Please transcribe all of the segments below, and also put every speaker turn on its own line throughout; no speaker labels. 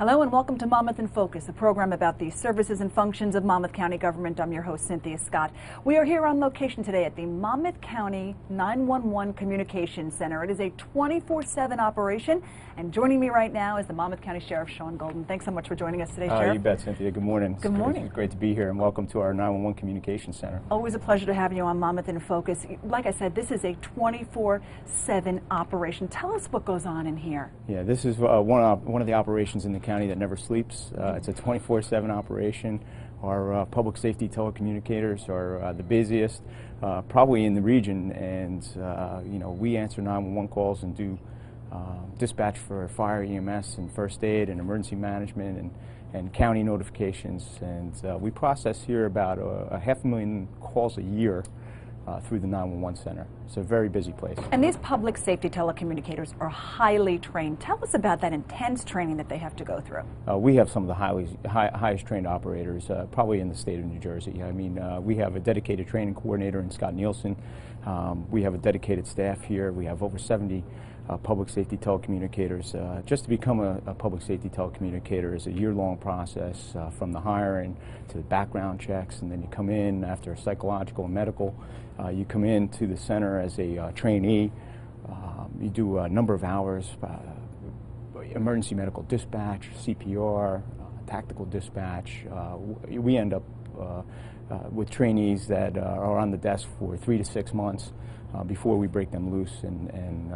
Hello and welcome to Monmouth in Focus, a program about the services and functions of Monmouth County government. I'm your host, Cynthia Scott. We are here on location today at the Monmouth County 911 Communications Center. It is a 24/7 operation, and joining me right now is the Monmouth County Sheriff, Sean Golden. Thanks so much for joining us today, Sheriff.
You bet, Cynthia. Good morning.
Good morning.
It's great to be here, and welcome to our 911 Communications Center.
Always a pleasure to have you on Monmouth in Focus. Like I said, this is a 24/7 operation. Tell us what goes on in here.
Yeah, this is one of the operations in the county that never sleeps. It's a 24/7 operation. Our public safety telecommunicators are the busiest, probably in the region, and we answer 911 calls and do dispatch for fire, EMS, and first aid, and emergency management, and county notifications. And we process here about a 500,000 calls a year through the 911 center. It's a very busy place.
And these public safety telecommunicators are highly trained. Tell us about that intense training that they have to go through.
We have some of the highest trained operators probably in the state of New Jersey. I mean, we have a dedicated training coordinator in Scott Nielsen. We have a dedicated staff here. We have over 70 public safety telecommunicators. Just to become a public safety telecommunicator is a year-long process, from the hiring to the background checks, and then you come in after psychological and medical. You come into the center as a trainee. You do a number of hours, emergency medical dispatch, CPR, tactical dispatch. We end up with trainees that are on the desk for 3 to 6 months before we break them loose and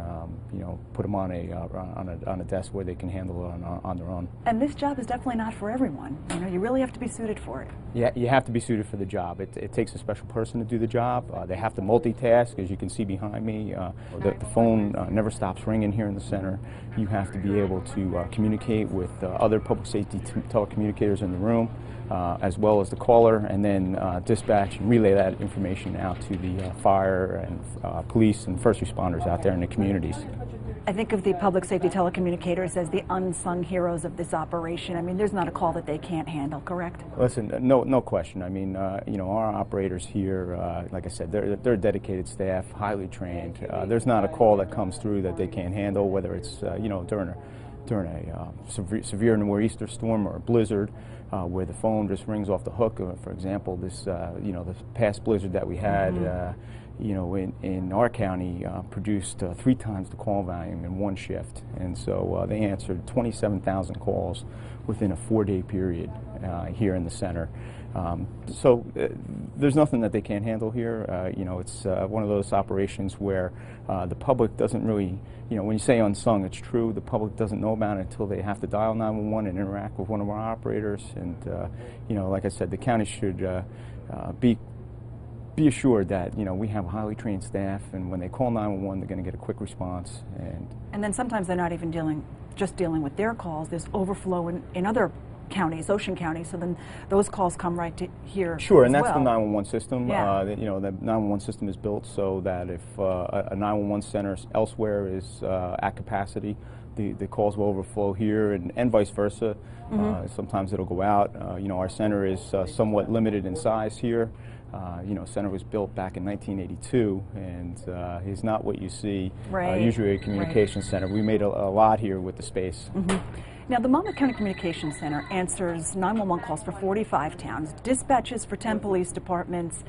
put them on a desk where they can handle it on their own.
And this job is definitely not for everyone. You really have to be suited for it.
Yeah, you have to be suited for the job. It takes a special person to do the job. They have to multitask, as you can see behind me. The phone never stops ringing here in the center. You have to be able to communicate with other public safety telecommunicators in the room, as well as the caller, and then dispatch and relay that information out to the fire and police and first responders out there in the communities.
I think of the public safety telecommunicators as the unsung heroes of this operation. I mean, there's not a call that they can't handle, correct?
Listen, no question. I mean, our operators here, like I said, they're a dedicated staff, highly trained. There's not a call that comes through that they can't handle, whether it's during a severe nor'easter storm or a blizzard, where the phone just rings off the hook. For example, this past blizzard that we had, in our county, produced 3 times the call volume in one shift, and so they answered 27,000 calls within a 4-day period here in the center. There's nothing that they can't handle here. It's one of those operations where the public doesn't really, when you say unsung, it's true. The public doesn't know about it until they have to dial 911 and interact with one of our operators. And like I said, the county should be assured that we have a highly trained staff, and when they call 911, they're going to get a quick response.
And then sometimes they're not even just dealing with their calls. There's overflow in other counties, Ocean County, so then those calls come right to here.
Sure, and
as
that's
well.
the 911 system.
Yeah.
The 911 system is built so that if a 911 center elsewhere is at capacity, the calls will overflow here, and vice versa. Sometimes it'll go out. Our center is somewhat limited in size here. Center was built back in 1982, and is not what you see usually a communications center. We made a lot here with the space.
Now, the Monmouth County Communications Center answers 911 calls for 45 towns, dispatches for 10 police departments,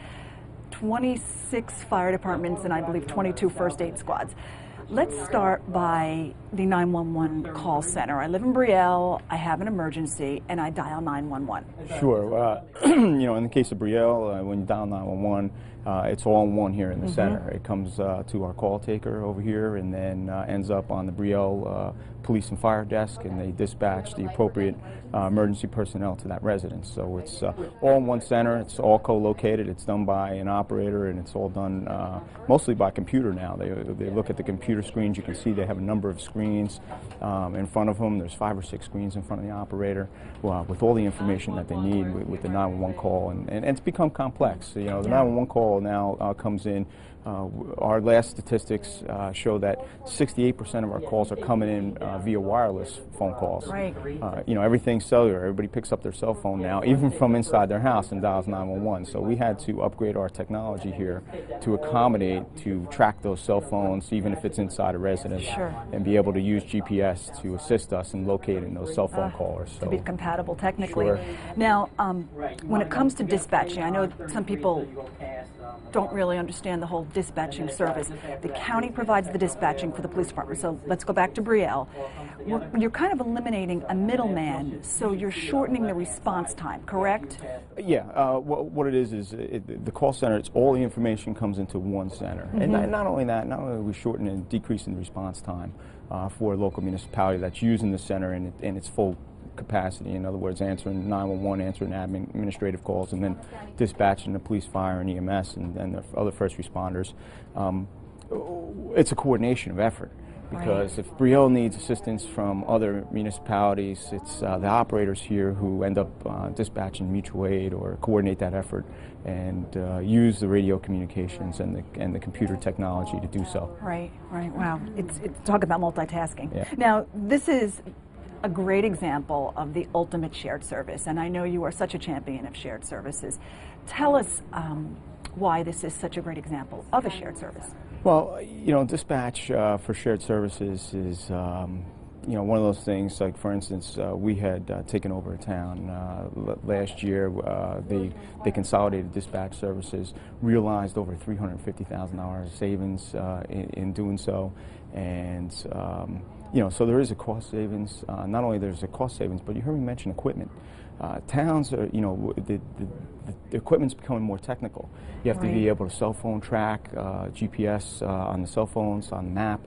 26 fire departments, and I believe 22 first aid squads. Let's start by the 911 call center. I live in Brielle, I have an emergency, and I dial 911.
Sure. In the case of Brielle, when you dial 911, it's all in one here in the center. It comes to our call taker over here, and then ends up on the Brielle police and fire desk, and they dispatch the appropriate emergency personnel to that residence. So it's all in one center. It's all co-located. It's done by an operator, and it's all done mostly by computer now. They look at the computer screens. You can see they have a number of screens in front of them. There's 5 or 6 screens in front of the operator with all the information that they need with the 911 call, and it's become complex. The 911 call now comes in Our last statistics show that 68% of our calls are coming in via wireless phone calls.
Right.
Everything's cellular. Everybody picks up their cell phone now, even from inside their house, and dials 911. So we had to upgrade our technology here to accommodate, to track those cell phones, even if it's inside a residence,
Sure.
and be able to use GPS to assist us in locating those cell phone callers.
To be compatible technically.
Sure.
Now, when it comes to dispatching, I know some people don't really understand the whole dispatching service. The county provides the dispatching for the police department. So let's go back to Brielle. You're kind of eliminating a middleman, so you're shortening the response time, correct?
Yeah. What it is the call center. It's all the information comes into one center, and not only that, not only are we shortening and decreasing the response time for a local municipality that's using the center in its full capacity. In other words, answering 911, answering administrative calls, and then dispatching the police, fire, and EMS, and the other first responders. It's a coordination of effort, because if Brielle needs assistance from other municipalities, it's the operators here who end up dispatching mutual aid or coordinate that effort and use the radio communications and the computer technology to do so.
Right. Wow. It's talk about multitasking.
Yeah.
Now, this is a great example of the ultimate shared service, and I know you are such a champion of shared services. Tell us why this is such a great example of a shared service.
Well, dispatch for shared services is one of those things. Like, for instance, we had taken over a town last year. They consolidated dispatch services, realized over $350,000 savings in doing so, and so there is a cost savings. Not only there's a cost savings, but you heard me mention equipment. Towns are, the equipment's becoming more technical. You have to be able to cell phone track, GPS on the cell phones, on the map.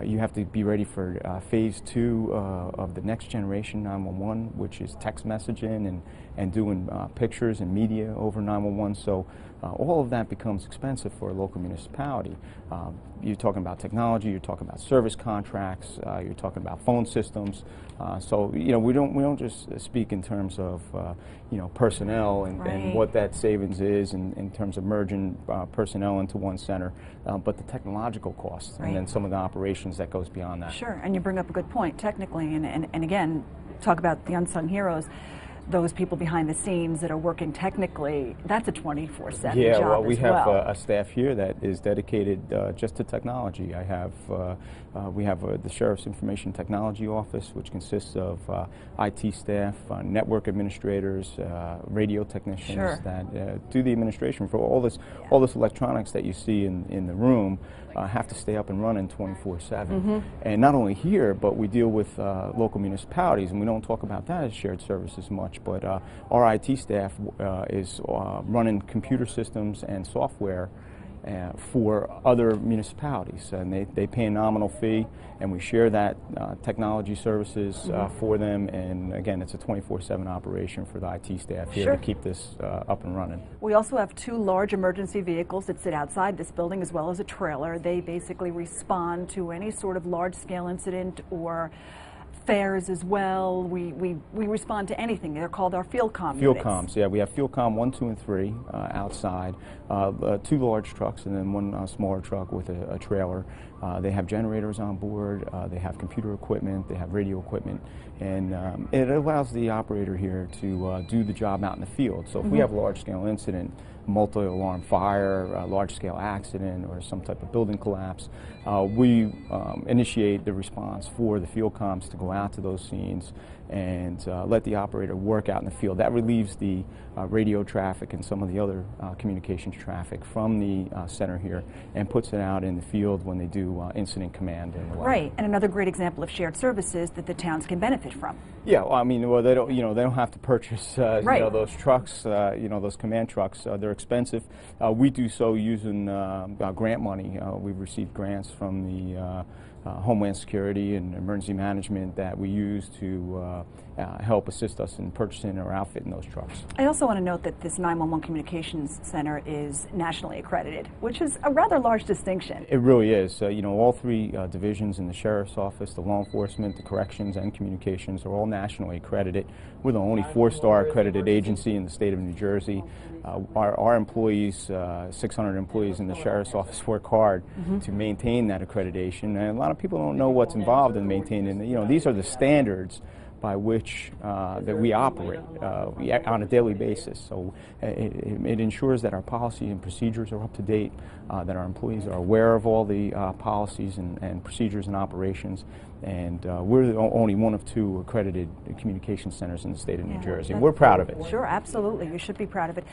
You have to be ready for phase 2 of the next generation 911, which is text messaging and doing pictures and media over 911. So all of that becomes expensive for a local municipality. You're talking about technology, you're talking about service contracts, you're talking about phone systems. So we don't just speak in terms of personnel and what that savings is in terms of merging personnel into one center, but the technological costs and then some of the operations that goes beyond that.
Sure, and you bring up a good point technically, and again, talk about the unsung heroes. Those people behind the scenes that are working technically, that's a 24/7 job.
Yeah, well, we
as
have a staff here that is dedicated just to technology. We have the Sheriff's Information Technology Office, which consists of IT staff, network administrators, radio technicians that do the administration for all this electronics that you see in the room. Have to stay up and running 24/7. And not only here, but we deal with local municipalities, and we don't talk about that as shared services much, but our IT staff is running computer systems and software for other municipalities, and they pay a nominal fee, and we share that technology services for them, and again, it's a 24/7 operation for the IT staff here to keep this up and running.
We also have 2 large emergency vehicles that sit outside this building, as well as a trailer. They basically respond to any sort of large-scale incident or fairs as well. We respond to anything. They're called our field comm
Field
units.
comms, yeah. We have field comm 1, 2, and 3 outside. 2 large trucks and then 1 smaller truck with a trailer. They have generators on board. They have computer equipment. They have radio equipment, and it allows the operator here to do the job out in the field. So if we have a large-scale incident, multi-alarm fire, a large-scale accident, or some type of building collapse, we initiate the response for the field comms to go out to those scenes and let the operator work out in the field. That relieves the radio traffic and some of the other communications traffic from the center here and puts it out in the field when they do incident command.
Right, and another great example of shared services that the towns can benefit from.
Yeah, well, I mean, they don't have to purchase those trucks, those command trucks. They're expensive. We do so using grant money. We've received grants from the Homeland Security and emergency management that we use to help assist us in purchasing or outfitting those trucks.
I also want to note that this 911 Communications Center is nationally accredited, which is a rather large distinction.
It really is. You know, all three divisions in the Sheriff's Office, the law enforcement, the corrections, and communications are all nationally accredited. We're the only 4-star accredited agency in the state of New Jersey. Our employees, 600 employees in the Sheriff's Office, work hard to maintain that accreditation. And a lot of people don't know what's involved in maintaining. You know, these are the standards by which that we operate on a daily basis. So it ensures that our policies and procedures are up to date, that our employees are aware of all the policies and procedures and operations. And we're the only one of 2 accredited communication centers in the state of New Jersey. We're proud of it.
Sure, absolutely. You should be proud of it.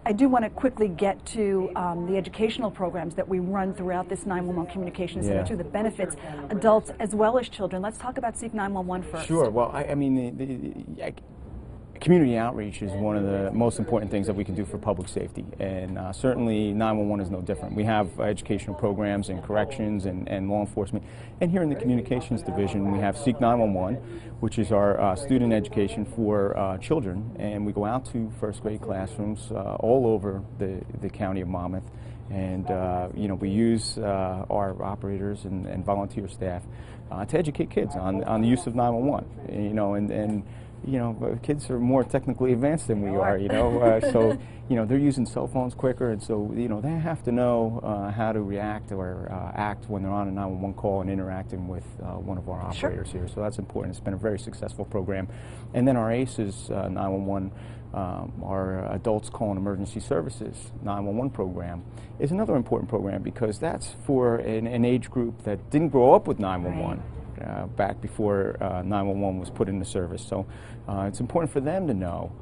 I do want to quickly get to the educational programs that we run throughout this 911 Communication Center, too, that benefits adults as well as children. Let's talk about Seek 911 first.
Sure. Well, I mean, community outreach is one of the most important things that we can do for public safety, and certainly 911 is no different. We have educational programs in corrections and law enforcement, and here in the communications division we have Seek 911, which is our student education for children, and we go out to first grade classrooms all over the county of Monmouth, and you know, we use our operators and volunteer staff to educate kids on the use of 911. You know, and you know, kids are more technically advanced than we are, you know, so, you know, they're using cell phones quicker, and so, you know, they have to know how to react or act when they're on a 911 call and interacting with one of our operators here. So that's important. It's been a very successful program. And then our ACES 911, our Adults Calling Emergency Services 911 program, is another important program because that's for an age group that didn't grow up with 911. Back before 911 was put into service. So it's important for them to know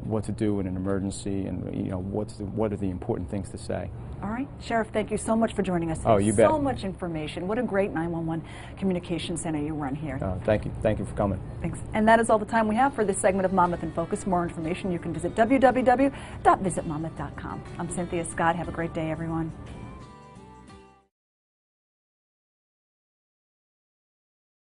what to do in an emergency, and you know what are the important things to say.
All right, Sheriff, thank you so much for joining us today.
Oh, you bet.
So much information. What a great 911 communication center you run here.
Thank you for coming.
Thanks. And that is all the time we have for this segment of Monmouth in Focus. More information you can visit www.visitmonmouth.com. I'm Cynthia Scott. Have a great day, everyone.